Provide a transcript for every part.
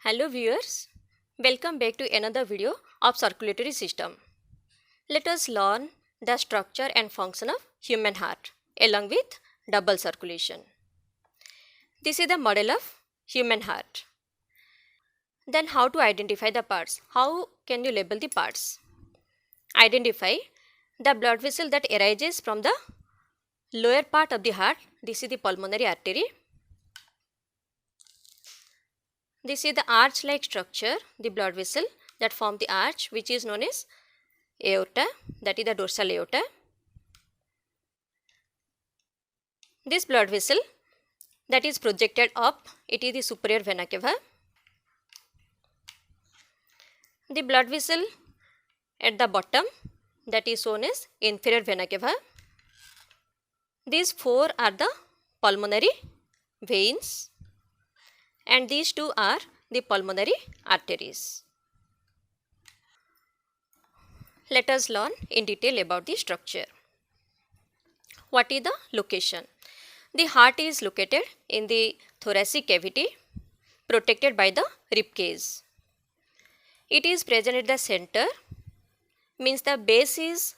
Hello viewers, welcome back to another video of circulatory system. Let us learn the structure and function of human heart along with double circulation. This is the model of human heart. Then how to identify the parts? How can you label the parts? Identify the blood vessel that arises from the lower part of the heart. This is the pulmonary artery. This is the arch-like structure, the blood vessel that form the arch, which is known as aorta, that is the dorsal aorta. This blood vessel that is projected up, it is the superior vena cava. The blood vessel at the bottom, that is shown as inferior vena cava. These four are the pulmonary veins and these two are the pulmonary arteries. Let us learn in detail about the structure. What is the location? The heart is located in the thoracic cavity protected by the rib cage. It is present at the center, means the base is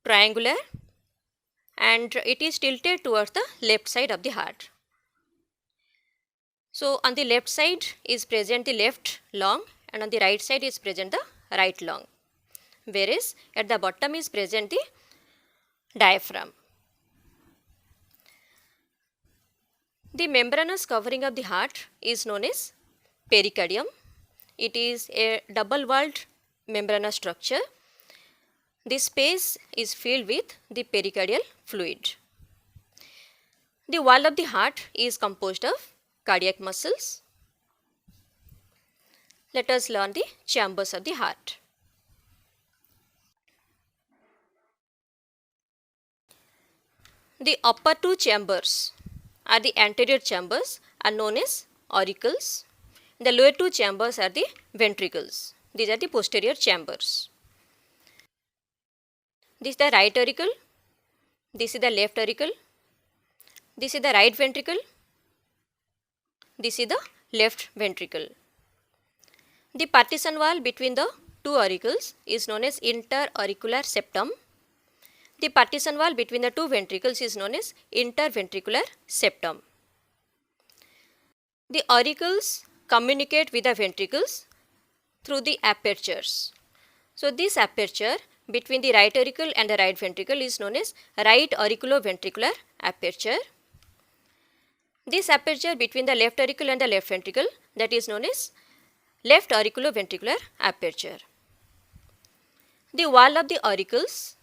triangular and it is tilted towards the left side of the heart. So on the left side is present the left lung and on the right side is present the right lung, whereas at the bottom is present the diaphragm. The membranous covering of the heart is known as pericardium. It is a double-walled membranous structure. This space is filled with the pericardial fluid. The wall of the heart is composed of cardiac muscles. Let us learn the chambers of the heart. The upper two chambers are the anterior chambers are known as auricles. The lower two chambers are the ventricles. These are the posterior chambers. This is the right auricle. This is the left auricle. This is the right ventricle. This is the left ventricle. The partition wall between the two auricles is known as interauricular septum. The partition wall between the two ventricles is known as interventricular septum. The auricles communicate with the ventricles through the apertures. So this aperture between the right auricle and the right ventricle is known as right auriculoventricular aperture. This aperture between the left auricle and the left ventricle, that is known as left auriculoventricular aperture. The wall of the auricles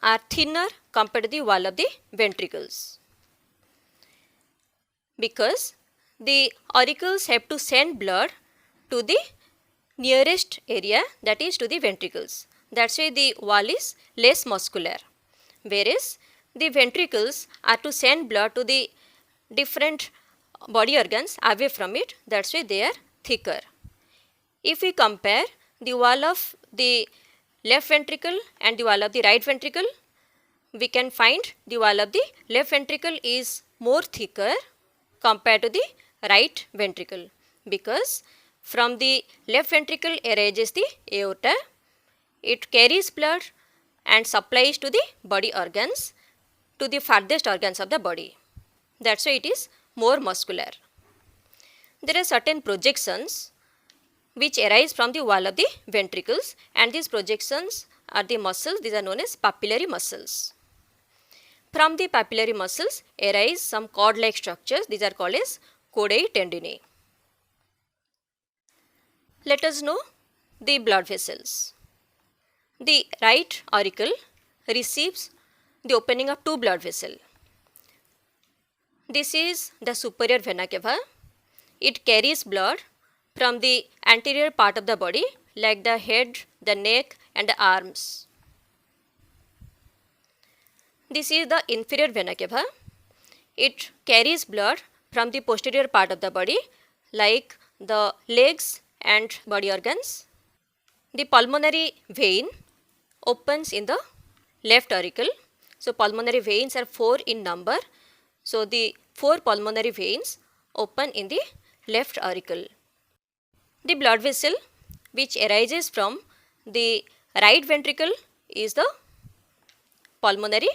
are thinner compared to the wall of the ventricles because the auricles have to send blood to the nearest area, that is to the ventricles. That's why the wall is less muscular, whereas the ventricles are to send blood to the different body organs away from it, that's why they are thicker. If we compare the wall of the left ventricle and the wall of the right ventricle, we can find the wall of the left ventricle is more thicker compared to the right ventricle because from the left ventricle arises the aorta. It carries blood and supplies to the body organs, to the farthest organs of the body. That's why it is more muscular. There are certain projections which arise from the wall of the ventricles and these projections are the muscles, these are known as papillary muscles. From the papillary muscles arise some cord-like structures, these are called as chordae tendineae. Let us know the blood vessels. The right auricle receives the opening of two blood vessels. This is the superior vena cava. It carries blood from the anterior part of the body like the head, the neck and the arms. This is the inferior vena cava. It carries blood from the posterior part of the body like the legs and body organs. The pulmonary vein opens in the left auricle So pulmonary veins are 4 in number. So the 4 pulmonary veins open in the left auricle. The blood vessel which arises from the right ventricle is the pulmonary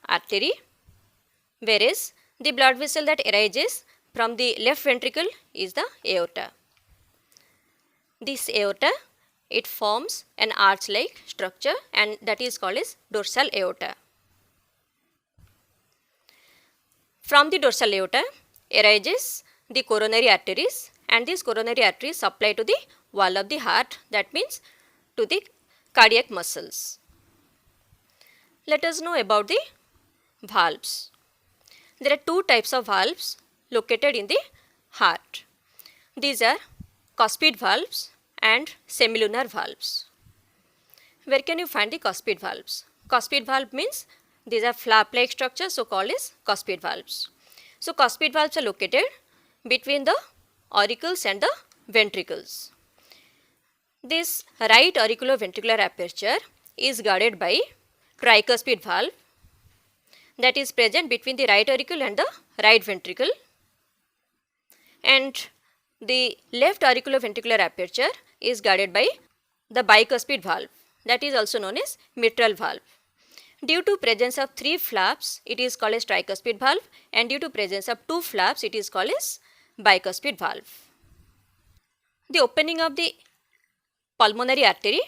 artery, whereas the blood vessel that arises from the left ventricle is the aorta. This aorta, it forms an arch-like structure and that is called as dorsal aorta. From the dorsal aorta arises the coronary arteries, and these coronary arteries supply to the wall of the heart, that means to the cardiac muscles. Let us know about the valves. There are two types of valves located in the heart. These are cuspid valves and semilunar valves. Where can you find the cuspid valves? Cuspid valve means these are flap-like structures, so called as cuspid valves. So cuspid valves are located between the auricles and the ventricles. This right auriculoventricular aperture is guarded by tricuspid valve that is present between the right auricle and the right ventricle, and the left auriculoventricular aperture is guarded by the bicuspid valve that is also known as mitral valve. Due to presence of 3 flaps, it is called as tricuspid valve, and due to presence of 2 flaps, it is called as bicuspid valve. The opening of the pulmonary artery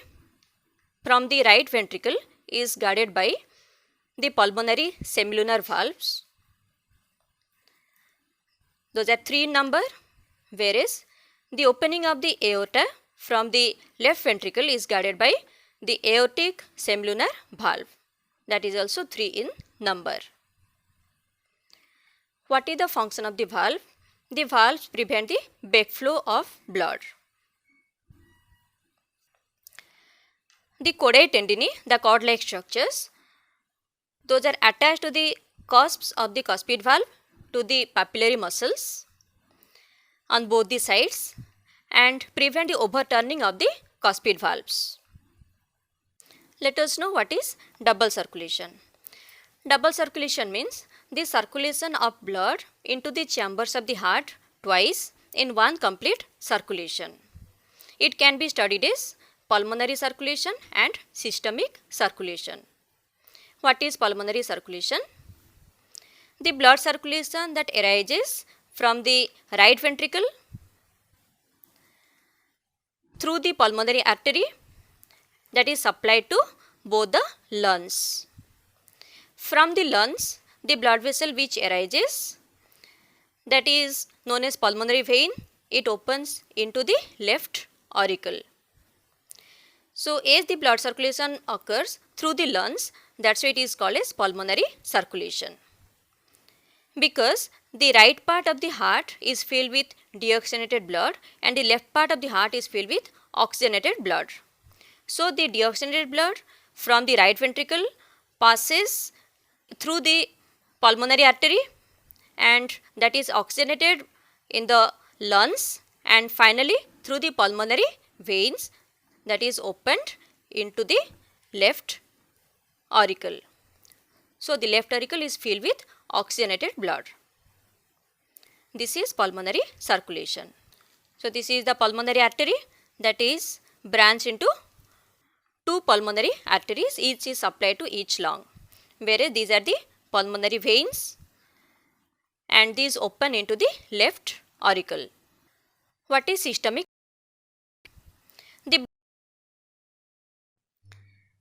from the right ventricle is guarded by the pulmonary semilunar valves. Those are 3 in number, whereas the opening of the aorta from the left ventricle is guarded by the aortic semilunar valve, that is also 3 in number. What is the function of the valve? The valves prevent the backflow of blood. The chordae tendineae, the cord-like structures, those are attached to the cusps of the cuspid valve to the papillary muscles on both the sides and prevent the overturning of the cuspid valves. Let us know what is double circulation. Double circulation means the circulation of blood into the chambers of the heart twice in one complete circulation. It can be studied as pulmonary circulation and systemic circulation. What is pulmonary circulation? The blood circulation that arises from the right ventricle through the pulmonary artery that is supplied to both the lungs. From the lungs, the blood vessel which arises, that is known as pulmonary vein, it opens into the left auricle. So as the blood circulation occurs through the lungs, that's why it is called as pulmonary circulation. Because the right part of the heart is filled with deoxygenated blood and the left part of the heart is filled with oxygenated blood. So the deoxygenated blood from the right ventricle passes through the pulmonary artery and that is oxygenated in the lungs and finally through the pulmonary veins that is opened into the left auricle. So the left auricle is filled with oxygenated blood. This is pulmonary circulation. So this is the pulmonary artery that is branched into 2 pulmonary arteries, each is supplied to each lung, whereas these are the pulmonary veins and these open into the left auricle. What is systemic?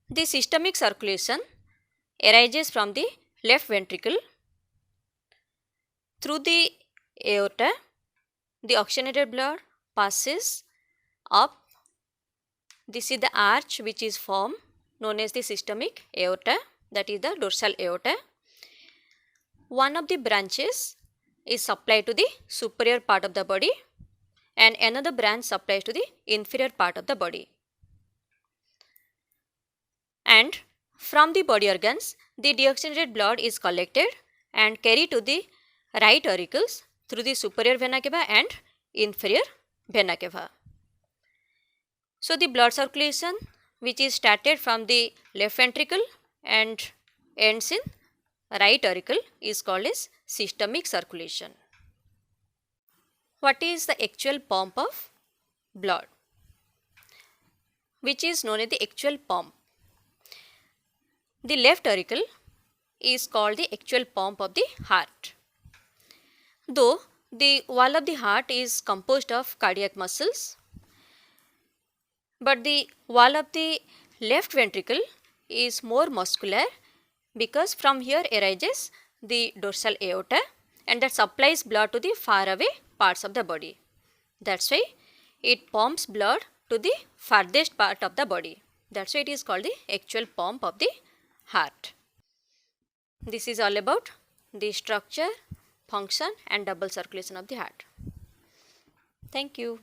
The systemic circulation arises from the left ventricle through the aorta. The oxygenated blood passes up. This is the arch which is formed known as the systemic aorta, that is the dorsal aorta. One of the branches is supplied to the superior part of the body and another branch supplies to the inferior part of the body. And from the body organs, the deoxygenated blood is collected and carried to the right auricles through the superior vena cava and inferior vena cava. So the blood circulation which is started from the left ventricle and ends in right auricle is called as systemic circulation. What is the actual pump of blood? Which is known as the actual pump? The left auricle is called the actual pump of the heart. Though the wall of the heart is composed of cardiac muscles, but the wall of the left ventricle is more muscular because from here arises the dorsal aorta and that supplies blood to the far away parts of the body. That's why it pumps blood to the farthest part of the body. That's why it is called the actual pump of the heart. This is all about the structure, function and double circulation of the heart. Thank you.